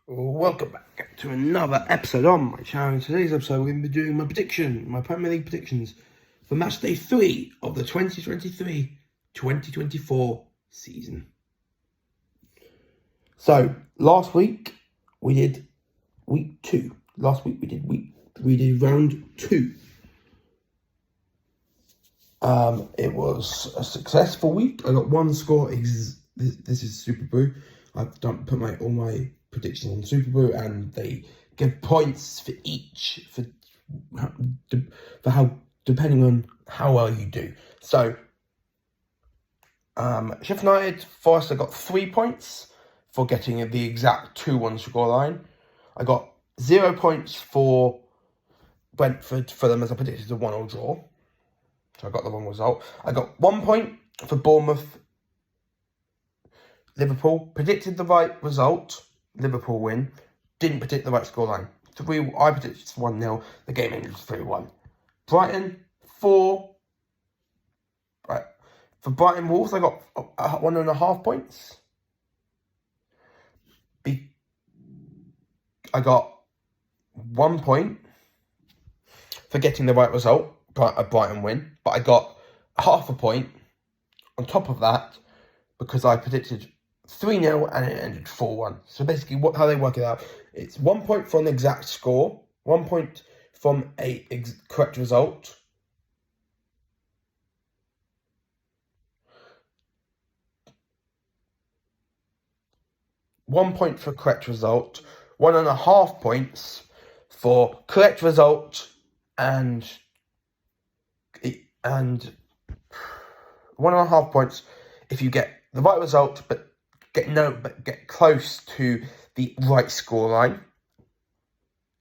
Welcome back to another episode on my channel. In today's episode, we're going to be doing my Premier League predictions for match day 3 of the 2023-2024 season. So, last week we did week 2. Last week we did round 2. It was a successful week. I got one score. This is Super Brew. I've put all my predictions on Super Brew, and they give points for each for how depending on how well you do. So, Sheffield United, Forest, I got 3 points for getting the exact 2-1 scoreline. I got 0 points for Brentford for them, as I predicted a 1-1 draw. So I got the wrong result. I got 1 point for Bournemouth. Liverpool, predicted the right result. Liverpool win. Didn't predict the right scoreline. I predicted 1-0. The game ended 3-1. Brighton, 4. Right. For Brighton Wolves, I got 1.5 points. I got 1 point for getting the right result, a Brighton win. But I got half a point on top of that because I predicted 3-0 and it ended 4-1. So basically, how they work it out, it's 1 point for an exact score, 1 point from a correct result, one point for correct result, 1.5 points for correct result, and 1.5 points if you get the right result, but get close to the right scoreline,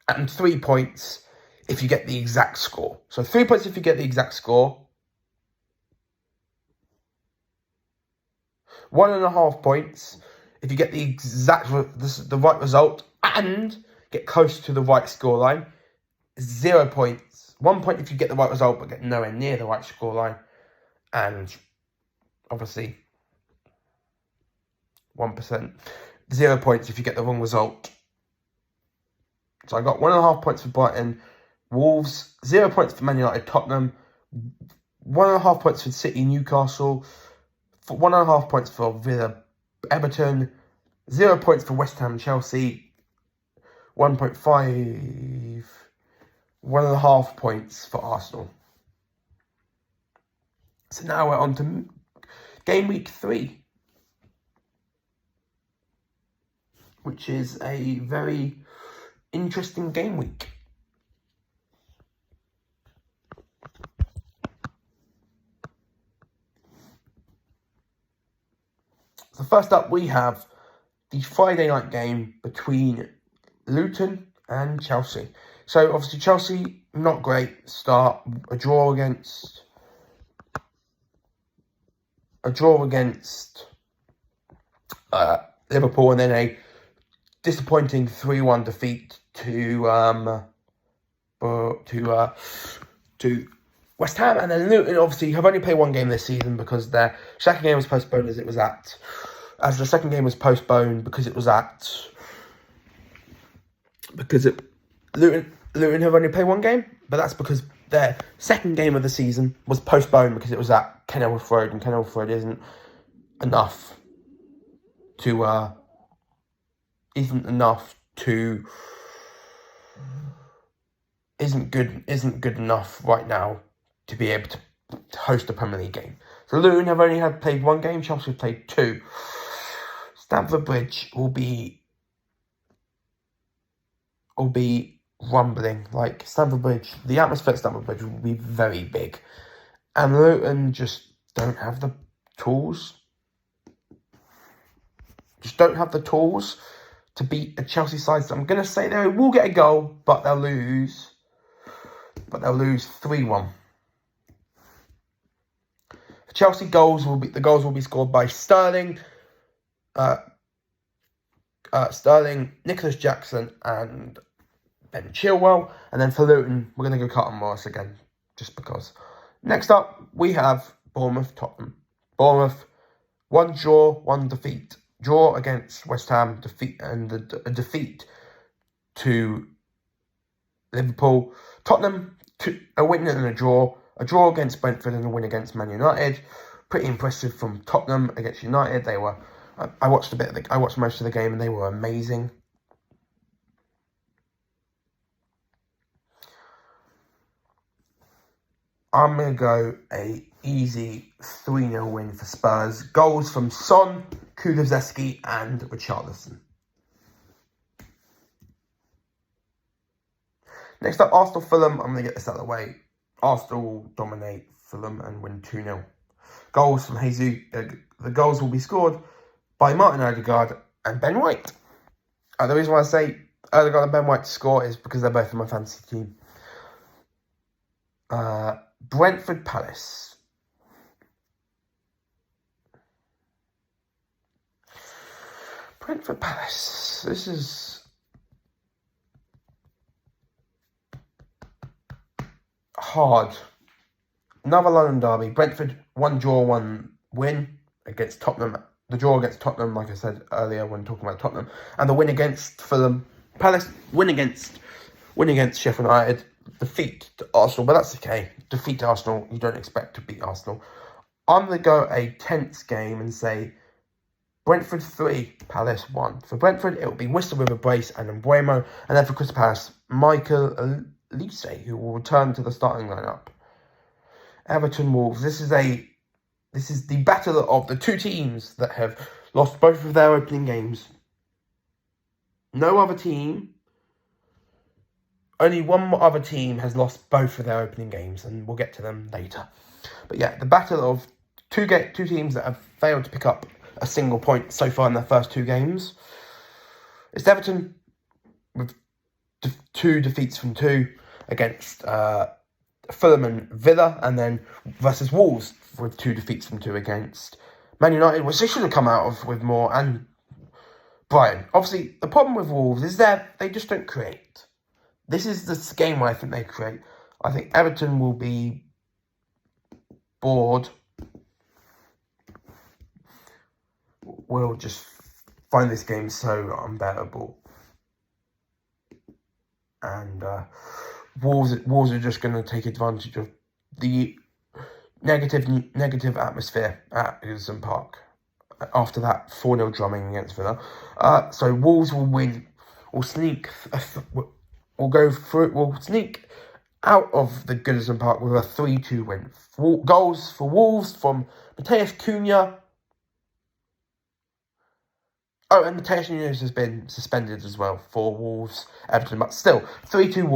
and 3 points if you get the exact score. So 3 points if you get the exact score, 1.5 points if you get the right result and get close to the right scoreline. 0 points. 1 point if you get the right result but get nowhere near the right scoreline, and obviously 1%. 0 points if you get the wrong result. So I got 1.5 points for Brighton, Wolves, 0 points for Man United, Tottenham, 1.5 points for City, Newcastle, 1.5 points for Villa, Everton, 0 points for West Ham, Chelsea, 1.5 points for Arsenal. So now we're on to game week 3. Which is a very interesting game week. So first up, we have the Friday night game between Luton and Chelsea. So obviously Chelsea, not great start. A draw against Liverpool, and then a disappointing 3-1 defeat to West Ham. And then Luton obviously have only played 1 game this season because their second game was postponed Luton have only played 1 game, but that's because their second game of the season was postponed because it was at Kenilworth Road, and Kenilworth Road isn't good enough right now to be able to host a Premier League game. So Luton have only played 1 game. Chelsea have played 2. Stamford Bridge will be rumbling. Like Stamford Bridge, the atmosphere at Stamford Bridge will be very big, and Luton just don't have the tools. To beat a Chelsea side. So I'm going to say they will get a goal, but they'll lose. 3-1. For Chelsea, the goals will be scored by Sterling, Nicholas Jackson, and Ben Chilwell. And then for Luton, we're going to go Carlton Morris again, just because. Next up, we have Bournemouth, Tottenham. Bournemouth, 1 draw, 1 defeat. draw against West Ham, a defeat to Liverpool. Tottenham, a win and a draw against Brentford and a win against Man United. Pretty impressive from Tottenham against United. They were. I watched most of the game and they were amazing. I'm going to go a easy 3-0 win for Spurs. Goals from Son, Kulusevski and Richarlison. Next up, Arsenal-Fulham. I'm going to get this out of the way. Arsenal will dominate Fulham and win 2-0. Goals from Jesus. The goals will be scored by Martin Odegaard and Ben White. The reason why I say Odegaard and Ben White to score is because they're both in my fantasy team. Brentford Palace. Brentford Palace. This is hard. Another London derby. Brentford, 1 draw, 1 win against Tottenham. The draw against Tottenham, like I said earlier when talking about Tottenham. And the win against Fulham. Palace, win against Sheffield United. Defeat to Arsenal, but that's okay. Defeat to Arsenal, you don't expect to beat Arsenal. I'm going to go a tense game and say Brentford 3, Palace 1. For Brentford, it will be Whistle with a brace and Mbuemo. And then for Crystal Palace, Michael Elise, who will return to the starting lineup. Everton Wolves. This is the battle of the two teams that have lost both of their opening games. No other team. Only one other team has lost both of their opening games, and we'll get to them later. But yeah, the battle of two teams that have failed to pick up a single point so far in their first 2 games. It's Everton with 2 defeats from 2 against Fulham and Villa, and then versus Wolves with 2 defeats from 2 against Man United, which they should have come out of with more, and Brighton. Obviously, the problem with Wolves is that they just don't create. This is the game where I think they create. I think Everton will be bored. We'll just find this game so unbearable. And Wolves are just going to take advantage of the negative atmosphere at Goodison Park. After that 4-0 drumming against Villa. So Wolves will win. Will sneak... We'll sneak out of the Goodison Park with a 3-2 win. Goals for Wolves from Mateus Cunha. Oh, and Mateus Nunes has been suspended as well for Wolves, Everton. But still, 3-2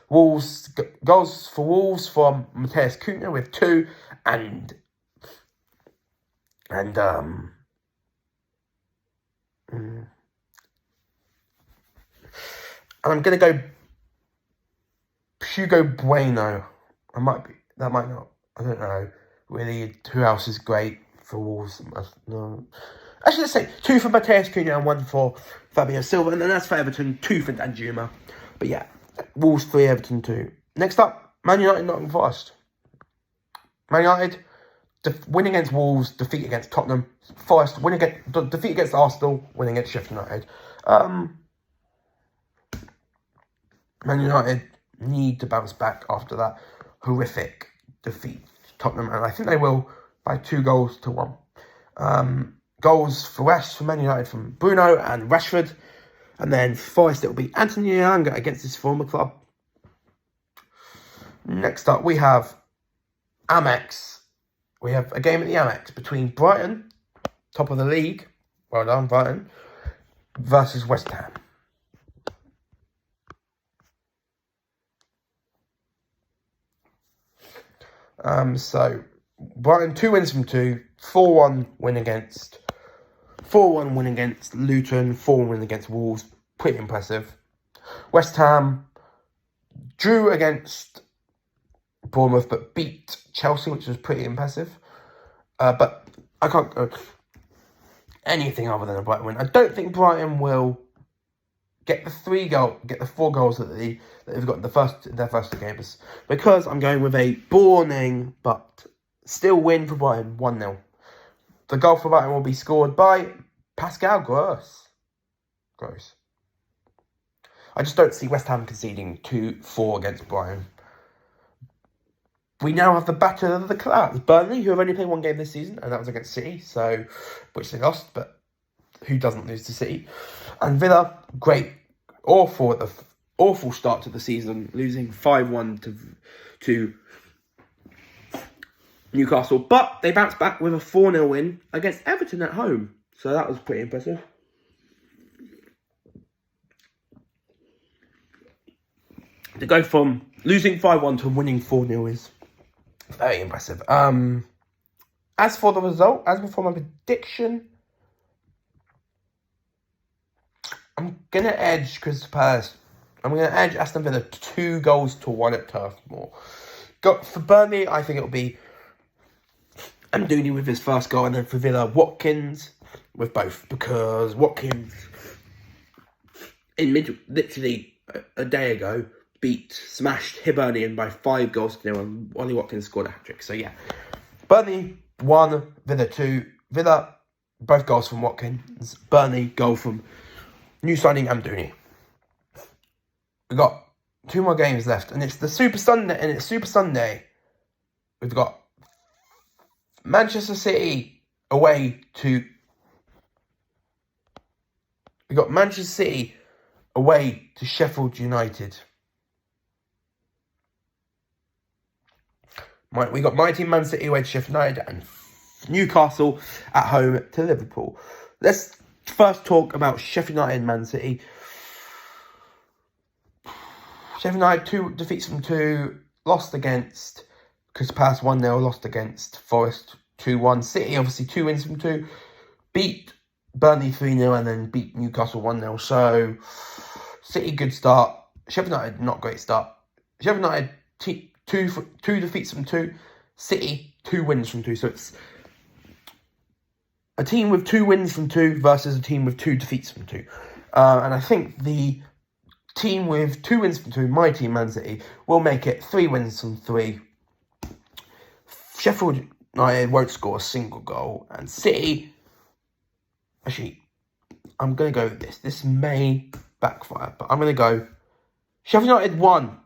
Wolves. Goals for Wolves from Mateus Cunha with 2. And I'm going to go Hugo Bueno. That might not. I don't know. Really, who else is great for Wolves? No. Actually, let's say 2 for Mateus Cunha and 1 for Fabio Silva. And then that's for Everton, 2 for Danjuma. But yeah, Wolves 3, Everton 2. Next up, Man United, Nottingham Forest. Man United, win against Wolves, defeat against Tottenham. Forest, defeat against Arsenal, win against Sheffield United. Man United need to bounce back after that horrific defeat to Tottenham, and I think they will by 2-1. Goals for Man United from Bruno and Rashford, and then Forest it will be Anthony Elanga against his former club. Next up we have Amex. We have a game at the Amex between Brighton, top of the league, well done Brighton, versus West Ham. So Brighton 2 wins from 2, 4-1 win against Luton, 4-1 win against Wolves, pretty impressive. West Ham drew against Bournemouth but beat Chelsea, which was pretty impressive. But I can't go anything other than a Brighton win. I don't think Brighton will get the 4 goals that they've got in their first 2 games, because I'm going with a boring but still win for Brighton, 1-0. The goal for Brighton will be scored by Pascal, gross. I just don't see West Ham conceding 2-4 against Brighton. We now have the battle of the class. Burnley, who have only played one game this season, and that was against City, which they lost, but who doesn't lose to City? And Villa, great, awful start to the season, losing 5-1 to Newcastle, but they bounced back with a 4-0 win against Everton at home. So that was pretty impressive. To go from losing 5-1 to winning 4-0 is very impressive. As for the result, as for my prediction, I'm going to edge Crystal Palace. I'm going to edge Aston Villa 2-1 at Turf Moor. For Burnley, I think it'll be Amdouni with his first goal, and then for Villa, Watkins with both, because Watkins, literally a day ago, smashed Hibernian by 5-0, and Ollie Watkins scored a hat-trick. So yeah, Burnley 1, Villa 2. Villa, both goals from Watkins. Burnley, goal from new signing Amdouni. We've got 2 more games left, and it's the Super Sunday, We've got Manchester City away to Sheffield United. We got my team Man City away to Sheffield United and Newcastle at home to Liverpool. Let's first talk about Sheffield United and Man City. Sheffield United, 2 defeats from 2, lost against Crystal Palace 1-0, lost against Forest 2-1. City, obviously 2 wins from 2, beat Burnley 3-0 and then beat Newcastle 1-0. So, City, good start. Sheffield United, not great start. Sheffield United, 2 defeats from 2. City, 2 wins from 2. So, it's a team with 2 wins from 2 versus a team with 2 defeats from 2. And I think the team with 2 wins from 2, my team, Man City, will make it 3 wins from 3. Sheffield United won't score a single goal. And City, actually, I'm going to go with this. This may backfire, but I'm going to go Sheffield United 1,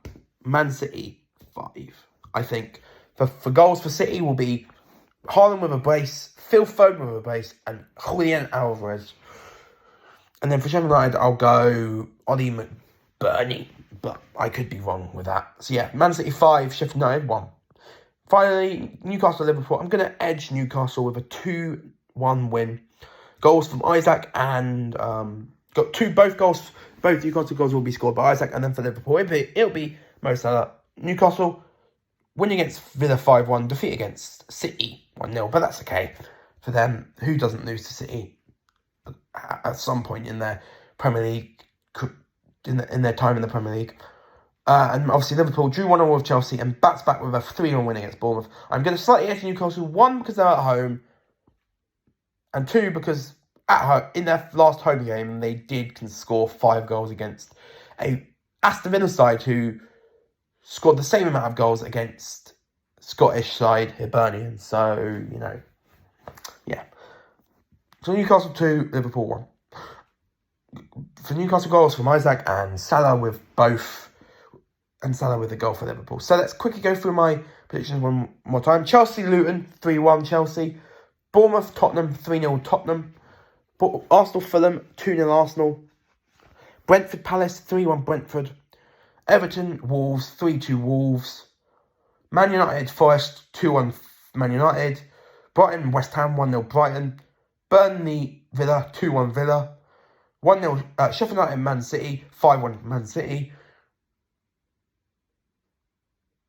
Man City 5. I think for goals for City will be Haaland with a brace, Phil Foden with a brace, and Julian Alvarez. And then for Sheffield United, I'll go Ollie McBurney, but I could be wrong with that. So yeah, Man City 5, Sheffield United 1. Finally, Newcastle Liverpool. I'm going to edge Newcastle with a 2-1 win. Goals from Isaac and both Newcastle goals will be scored by Isaac, and then for Liverpool it'll be Mo Salah. Newcastle win against Villa 5-1, defeat against City 1-0, but that's okay for them. Who doesn't lose to City at some point in their Premier League, in their time in the Premier League? And obviously Liverpool drew 1-1 with Chelsea and bats back with a 3-1 win against Bournemouth. I'm going to slightly edge Newcastle, 1 because they're at home, and 2 because at home, in their last home game they did score 5 goals against a Aston Villa side who scored the same amount of goals against Scottish side Hibernian. So, yeah. So Newcastle 2, Liverpool 1. For Newcastle, goals from Isaac and Salah with both, and Salah with a goal for Liverpool. So let's quickly go through my predictions one more time. Chelsea-Luton, 3-1 Chelsea. Bournemouth-Tottenham, 3-0 Tottenham. Arsenal-Fulham, 2-0 Arsenal. Brentford-Palace, 3-1 Brentford. Everton-Wolves, 3-2 Wolves. Man United-Forest, 2-1 Man United. Brighton-West Ham, 1-0 Brighton. Burnley-Villa, 2-1 Villa. 1-0 Sheffield United-Man City, 5-1 Man City.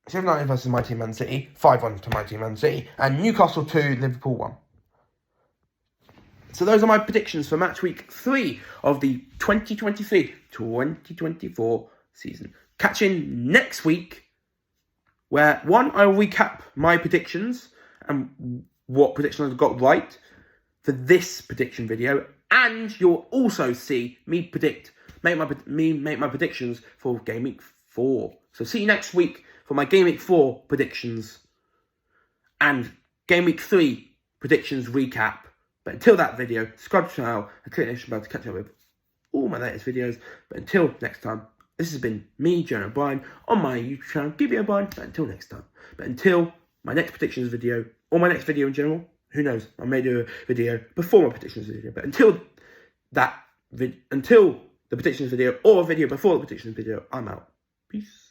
Sheffield United versus my team Man City, 5-1 to my team Man City. And Newcastle 2, Liverpool 1. So those are my predictions for match week 3 of the 2023-2024 season. Catch in next week, where I'll recap my predictions and what predictions I've got right for this prediction video, and you'll also see me make my predictions for Game Week 4. So see you next week for my Game Week 4 predictions and Game Week 3 predictions recap But until that video, subscribe to the channel and click the notification bell to catch up with all my latest videos. But until next time, this has been me, Joe O'Brien, on my YouTube channel, Give O'Brien. But until next time, but until my next predictions video, or my next video in general, who knows, I may do a video before my predictions video. But until the predictions video, or a video before the predictions video, I'm out. Peace.